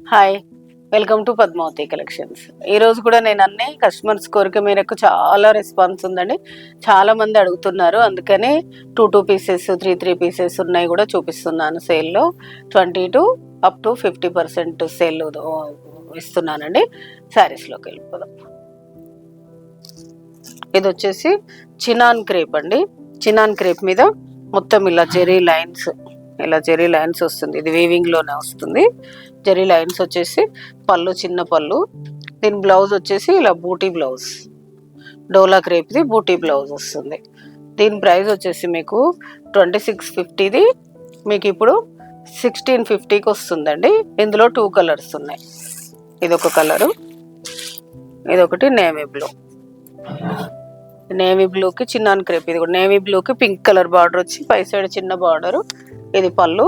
Hi, welcome to Padmavati collections. ఈరోజు కూడా నేను అన్ని కస్టమర్స్ కోరిక మేరకు చాలా రెస్పాన్స్ ఉందండి. చాలా మంది అడుగుతున్నారు, అందుకని 2 పీసెస్ 3 పీసెస్ ఉన్నాయి కూడా చూపిస్తున్నాను. సేల్లో 20 to up to 50% సేల్ ఇస్తున్నానండి. శారీస్లోకి వెళ్ళిపోదాం. ఇది వచ్చేసి చినాన్ క్రేప్ అండి. చినాన్ క్రేప్ మీద మొత్తం ఇలా జెరీ లైన్స్ వస్తుంది. ఇది వీవింగ్లోనే వస్తుంది. జెరీ లైన్స్ వచ్చేసి పళ్ళు, చిన్న పళ్ళు. దీని బ్లౌజ్ వచ్చేసి ఇలా బూటీ బ్లౌజ్, డోలా క్రేప్ది బూటీ బ్లౌజ్ వస్తుంది. దీని ప్రైస్ వచ్చేసి మీకు 2650ది మీకు ఇప్పుడు 1650కి వస్తుందండి. ఇందులో 2 కలర్స్ ఉన్నాయి. ఇదొక కలరు, ఇదొకటి నేవీ బ్లూకి చిన్నాన్ క్రేప్. ఇది కూడా నేవీ బ్లూకి పింక్ కలర్ బార్డర్ వచ్చి పై సైడ్ చిన్న బార్డరు. ఇది పళ్ళు.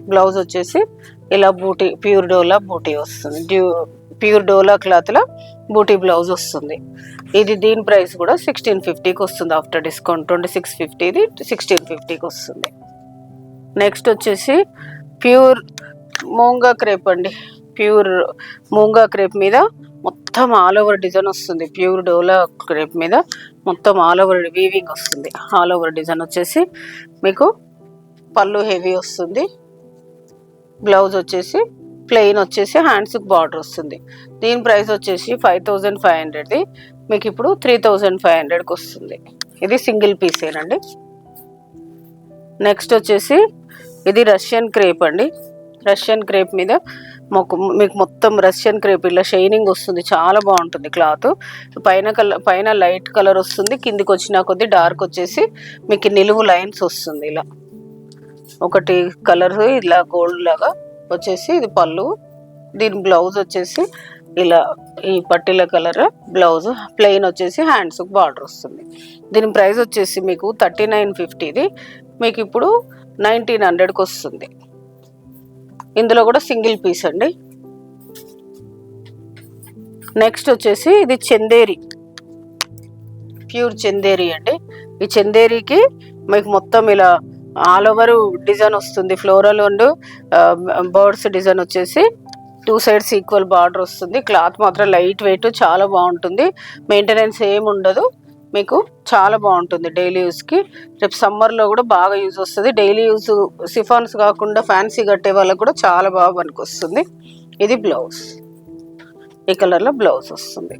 బ్లౌజ్ వచ్చేసి ఇలా బూటీ, ప్యూర్ డోలా బూటీ వస్తుంది. ప్యూర్ డోలా క్లాత్లో బూటీ బ్లౌజ్ వస్తుంది. దీని ప్రైస్ కూడా 1650కి వస్తుంది. ఆఫ్టర్ డిస్కౌంట్ 2650ది 1650కి వస్తుంది. నెక్స్ట్ వచ్చేసి ప్యూర్ మూంగా క్రేప్ అండి. ప్యూర్ మూంగా క్రేప్ మీద మొత్తం ఆల్ ఓవర్ డిజైన్ వస్తుంది. ప్యూర్ డోలా క్రేప్ మీద మొత్తం ఆల్ ఓవర్ వీవింగ్ వస్తుంది. ఆల్ ఓవర్ డిజైన్ వచ్చేసి మీకు పళ్ళు హెవీ వస్తుంది. బ్లౌజ్ వచ్చేసి ప్లెయిన్ వచ్చేసి హ్యాండ్స్కి బార్డర్ వస్తుంది. దీని ప్రైస్ వచ్చేసి 5500ది మీకు ఇప్పుడు 3500కి వస్తుంది. ఇది సింగిల్ పీసేనండి. నెక్స్ట్ వచ్చేసి ఇది రష్యన్ క్రేప్ అండి. రష్యన్ క్రేప్ మీద మీకు మొత్తం రష్యన్ క్రేప్ ఇలా షైనింగ్ వస్తుంది. చాలా బాగుంటుంది క్లాత్. పైన లైట్ కలర్ వస్తుంది, కిందికి వచ్చిన కొద్ది డార్క్ వచ్చేసి మీకు నిలువు లైన్స్ వస్తుంది. ఇలా ఒకటి కలర్ ఇలా గోల్డ్ లాగా వచ్చేసి ఇది పళ్ళు. దీని బ్లౌజ్ వచ్చేసి ఇలా ఈ పట్టీల కలర్ బ్లౌజ్, ప్లెయిన్ వచ్చేసి హ్యాండ్స్కి బార్డర్ వస్తుంది. దీని ప్రైస్ వచ్చేసి మీకు 3950ది మీకు ఇప్పుడు 1900కి వస్తుంది. ఇందులో కూడా సింగిల్ పీస్ అండి. నెక్స్ట్ వచ్చేసి ఇది చందేరి, ప్యూర్ చందేరి అండి. ఈ చందేరికి మీకు మొత్తం ఇలా ఆల్ ఓవర్ డిజైన్ వస్తుంది. ఫ్లోరల్ అండ్ బర్డ్స్ డిజైన్ వచ్చేసి 2 సైడ్స్ ఈక్వల్ బార్డర్ వస్తుంది. క్లాత్ మాత్రం లైట్ వెయిట్, చాలా బాగుంటుంది. మెయింటెనెన్స్ ఏమి ఉండదు. మీకు చాలా బాగుంటుంది డైలీ యూస్కి. రేపు సమ్మర్లో కూడా బాగా యూజ్ వస్తుంది. డైలీ యూజ్ సిఫాన్స్ కాకుండా ఫ్యాన్సీ కట్టే వాళ్ళకు కూడా చాలా బాగా పనికొస్తుంది. ఇది బ్లౌజ్, ఈ కలర్లో బ్లౌజ్ వస్తుంది.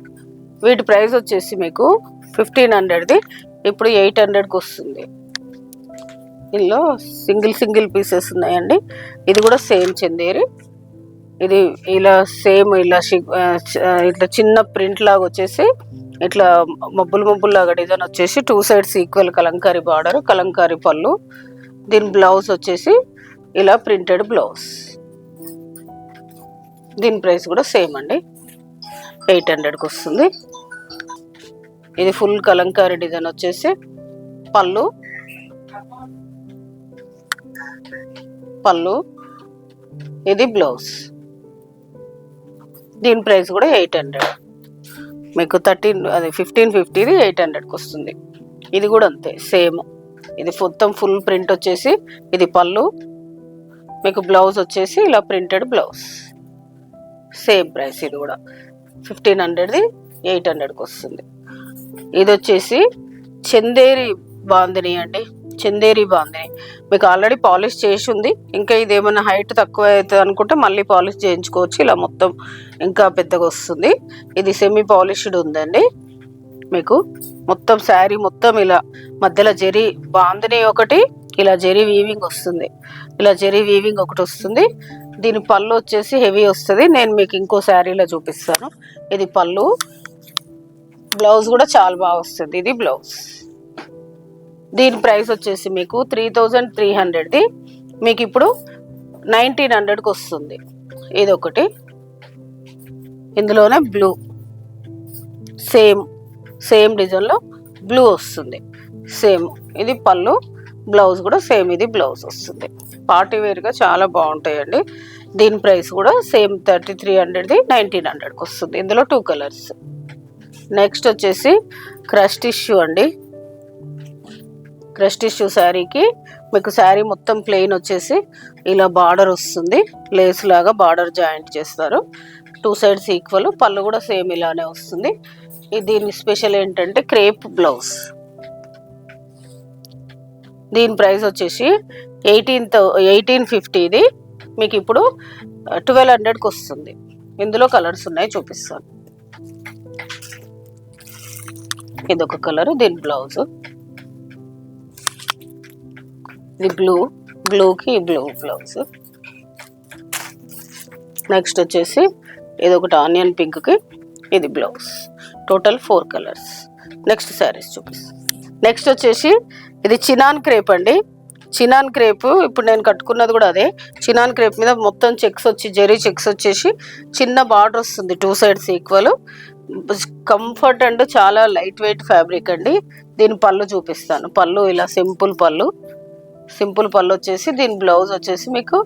వీటి ప్రైస్ వచ్చేసి మీకు 1500ది ఇప్పుడు 800కి వస్తుంది. ఇందులో సింగిల్ పీసెస్ ఉన్నాయండి. ఇది కూడా సేమ్ చందేరి. ఇది ఇలా సేమ్ ఇలా ఇట్లా చిన్న ప్రింట్ లాగా వచ్చేసి ఇట్లా మబ్బులు లాగా డిజైన్ వచ్చేసి 2 sides equal Kalamkari border, Kalamkari పళ్ళు. దీని బ్లౌజ్ వచ్చేసి ఇలా ప్రింటెడ్ బ్లౌజ్. దీని ప్రైస్ కూడా సేమ్ అండి, 800కి వస్తుంది. ఇది ఫుల్ కలంకారీ డిజైన్ వచ్చేసి పళ్ళు, ఇది బ్లౌజ్. దీని ప్రైస్ కూడా 800. మీకు 1550ది 800కి వస్తుంది. ఇది కూడా అంతే సేమ్. ఇది మొత్తం ఫుల్ ప్రింట్ వచ్చేసి ఇది పళ్ళు, మీకు బ్లౌజ్ వచ్చేసి ఇలా ప్రింటెడ్ బ్లౌజ్. Same price. ఇది కూడా 1500ది 800కి వస్తుంది. ఇది వచ్చేసి చందేరి బాందిని అండి. చందేరి బాందిని మీకు ఆల్రెడీ పాలిష్ చేసి ఉంది. ఇంకా ఇదేమన్నా హైట్ తక్కువ అవుతుంది అనుకుంటే మళ్ళీ పాలిష్ చేయించుకోవచ్చు. ఇలా మొత్తం ఇంకా పెద్దగా వస్తుంది. ఇది సెమీ పాలిష్డ్ ఉందండి. మీకు మొత్తం శారీ మొత్తం ఇలా మధ్యలో జెరీ బాందిని ఒకటి, ఇలా జెరీ వీవింగ్ వస్తుంది. ఇలా జెరీ వీవింగ్ ఒకటి వస్తుంది. దీని పళ్ళు వచ్చేసి హెవీ వస్తుంది. నేను మీకు ఇంకో శారీలో చూపిస్తాను. ఇది పళ్ళు, బ్లౌజ్ కూడా చాలా బాగా వస్తుంది. ఇది బ్లౌజ్. దీని ప్రైస్ వచ్చేసి మీకు 3300ది మీకు ఇప్పుడు 1900కి వస్తుంది. ఇది ఒకటి, ఇందులోనే బ్లూ సేమ్ డిజైన్లో బ్లూ వస్తుంది. సేమ్ ఇది పళ్ళు, బ్లౌజ్ కూడా సేమ్ ఇది బ్లౌజ్ వస్తుంది. పార్టీ వేర్గా చాలా బాగుంటాయండి. దీని ప్రైస్ కూడా సేమ్ 3300ది 1900కి వస్తుంది. ఇందులో 2 కలర్స్. నెక్స్ట్ వచ్చేసి క్రష్ టిష్యూ అండి. క్రష్ టిష్యూ శారీకి మీకు శారీ మొత్తం ప్లెయిన్ వచ్చేసి ఇలా బార్డర్ వస్తుంది, లేస్ లాగా బార్డర్ జాయింట్ చేస్తారు, 2 సైడ్స్ ఈక్వల్. పళ్ళు కూడా సేమ్ ఇలానే వస్తుంది. దీని స్పెషల్ ఏంటంటే క్రేప్ బ్లౌజ్. దీని ప్రైస్ వచ్చేసి 1850. ఇది మీకు ఇప్పుడు 1200కి వస్తుంది. ఇందులో కలర్స్ ఉన్నాయి, చూపిస్తాను. ఇదొక కలర్, దీని బ్లౌజ్ ఇది బ్లూకి బ్లూ బ్లౌజ్. నెక్స్ట్ వచ్చేసి ఇది ఒకటి ఆనియన్ పింక్కి, ఇది blouse. Total 4 colours. Next saris చూపిస్తాను. నెక్స్ట్ వచ్చేసి ఇది చినాన్ క్రేప్ అండి. చినాన్ క్రేప్ ఇప్పుడు నేను కట్టుకున్నది కూడా అదే. చినాన్ క్రేప్ మీద మొత్తం చెక్స్ వచ్చి, జెరీ చెక్స్ వచ్చేసి చిన్న బార్డర్ వస్తుంది, 2 సైడ్స్ ఈక్వల్. కంఫర్ట్ అండ్ చాలా లైట్ వెయిట్ ఫ్యాబ్రిక్ అండి. దీని పళ్ళు చూపిస్తాను. పళ్ళు ఇలా సింపుల్ పళ్ళు వచ్చేసి, దీని బ్లౌజ్ వచ్చేసి మీకు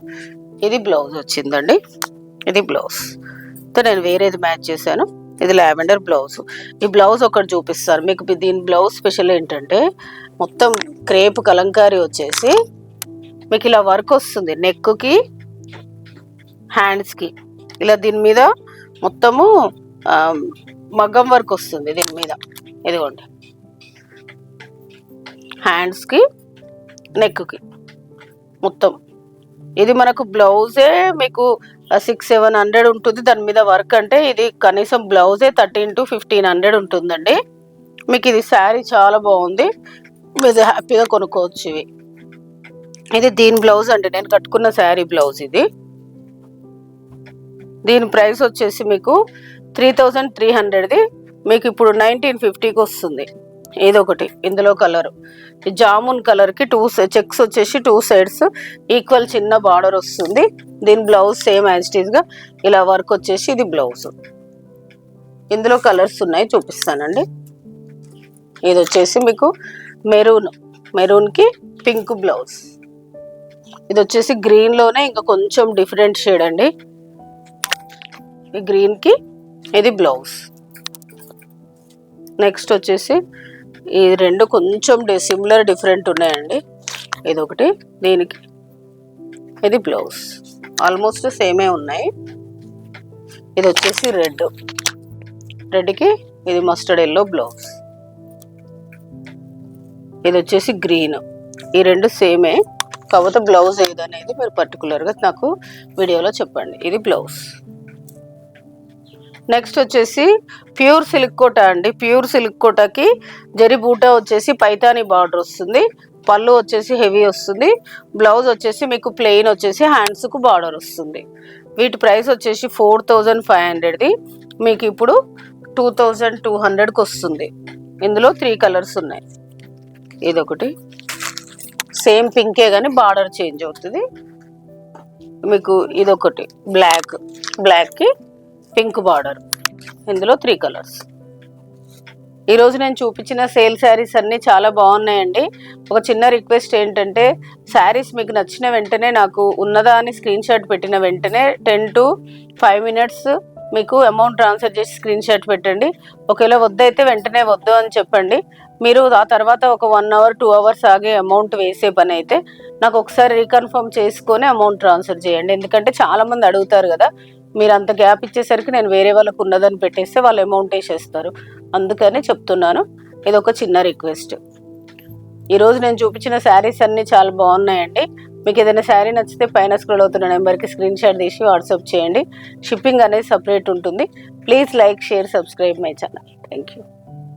ఇది బ్లౌజ్ వచ్చిందండి. ఇది బ్లౌజ్. నేను వేరేది మ్యాచ్ చేశాను. ఇది లావెండర్ బ్లౌజ్. ఈ బ్లౌజ్ ఒకటి చూపిస్తారు మీకు. దీని బ్లౌజ్ స్పెషల్ ఏంటంటే మొత్తం క్రేప్ కలంకారీ వచ్చేసి మీకు ఇలా వర్క్ వస్తుంది, నెక్కి హ్యాండ్స్కి ఇలా. దీని మీద మొత్తము మగ్గం వర్క్ వస్తుంది దీని మీద. ఇదిగోండి, హ్యాండ్స్కి నెక్కి మొత్తం. ఇది మనకు బ్లౌజే మీకు 600-700 ఉంటుంది. దాని మీద వర్క్ అంటే ఇది కనీసం బ్లౌజే 1300 to 1500 ఉంటుందండి. మీకు ఇది శారీ చాలా బాగుంది, మీరు హ్యాపీగా కొనుక్కోవచ్చు ఇవి. ఇది దీని బ్లౌజ్ అండి, నేను కట్టుకున్న శారీ బ్లౌజ్ ఇది. దీని ప్రైస్ వచ్చేసి మీకు 3300ది మీకు ఇప్పుడు 1950కి వస్తుంది. ఇదొకటి, ఇందులో కలరు జామున్ కలర్కి 2 చెక్స్ వచ్చేసి 2 సైడ్స్ ఈక్వల్ చిన్న బార్డర్ వస్తుంది. దీని బ్లౌజ్ సేమ్ యాజ్ ఇట్ ఈస్గా ఇలా వర్క్ వచ్చేసి ఇది బ్లౌజ్. ఇందులో కలర్స్ ఉన్నాయి, చూపిస్తానండి. ఇది వచ్చేసి మీకు మెరూన్కి పింక్ బ్లౌజ్. ఇది వచ్చేసి గ్రీన్లోనే ఇంకా కొంచెం డిఫరెంట్ షేడ్ అండి. ఈ గ్రీన్కి ఇది బ్లౌజ్. నెక్స్ట్ వచ్చేసి ఈ రెండు కొంచెం సిమిలర్ డిఫరెంట్ ఉన్నాయండి. ఇదొకటి, దీనికి ఇది బ్లౌజ్. ఆల్మోస్ట్ సేమే ఉన్నాయి. ఇది వచ్చేసి రెడ్కి ఇది మస్టర్డ్ ఎల్లో బ్లౌజ్. ఇది వచ్చేసి గ్రీన్. ఈ రెండు సేమే, కాకపోతే బ్లౌజ్ ఏదనేది మీరు పర్టికులర్గా నాకు వీడియోలో చెప్పండి. ఇది బ్లౌజ్. నెక్స్ట్ వచ్చేసి ప్యూర్ సిల్క్ కోటా అండి. ప్యూర్ సిల్క్ కోటాకి జరీ బూటా వచ్చేసి పైతానీ బార్డర్ వస్తుంది. పళ్ళు వచ్చేసి హెవీ వస్తుంది. బ్లౌజ్ వచ్చేసి మీకు ప్లెయిన్ వచ్చేసి హ్యాండ్స్కు బార్డర్ వస్తుంది. వీటి ప్రైస్ వచ్చేసి 4500ది మీకు ఇప్పుడు 2200కి వస్తుంది. ఇందులో 3 కలర్స్ ఉన్నాయి. ఇదొకటి సేమ్ పింకే కానీ బార్డర్ చేంజ్ అవుతుంది మీకు. ఇదొకటి బ్లాక్కి పింక్ బార్డర్. ఇందులో 3 కలర్స్. ఈరోజు నేను చూపించిన సేల్ శారీస్ అన్నీ చాలా బాగున్నాయండి. ఒక చిన్న రిక్వెస్ట్ ఏంటంటే శారీస్ మీకు నచ్చిన వెంటనే నాకు ఉన్నదా అని స్క్రీన్ షాట్ పెట్టిన వెంటనే 10 to 5 minutes మీకు అమౌంట్ ట్రాన్స్ఫర్ చేసి స్క్రీన్ షాట్ పెట్టండి. ఒకవేళ వద్దయితే వెంటనే వద్దు అని చెప్పండి. మీరు ఆ తర్వాత ఒక 1 hour 2 hours ఆగే అమౌంట్ వేసే పని అయితే నాకు ఒకసారి రీకన్ఫర్మ్ చేసుకొని అమౌంట్ ట్రాన్స్ఫర్ చేయండి. ఎందుకంటే చాలామంది అడుగుతారు కదా, మీరు అంత గ్యాప్ ఇచ్చేసరికి నేను వేరే వాళ్ళకు ఉన్నదని పెట్టేస్తే వాళ్ళు అమౌంట్ వేసేస్తారు. అందుకని చెప్తున్నాను, ఇది ఒక చిన్న రిక్వెస్ట్. ఈరోజు నేను చూపించిన శారీస్ అన్నీ చాలా బాగున్నాయండి. మీకు ఏదైనా శారీ నచ్చితే పైన స్క్రోల్ అవుతున్న నెంబర్కి స్క్రీన్ షాట్ తీసి వాట్సాప్ చేయండి. షిప్పింగ్ అనేది సపరేట్ ఉంటుంది. Please like, share, subscribe my channel. Thank you.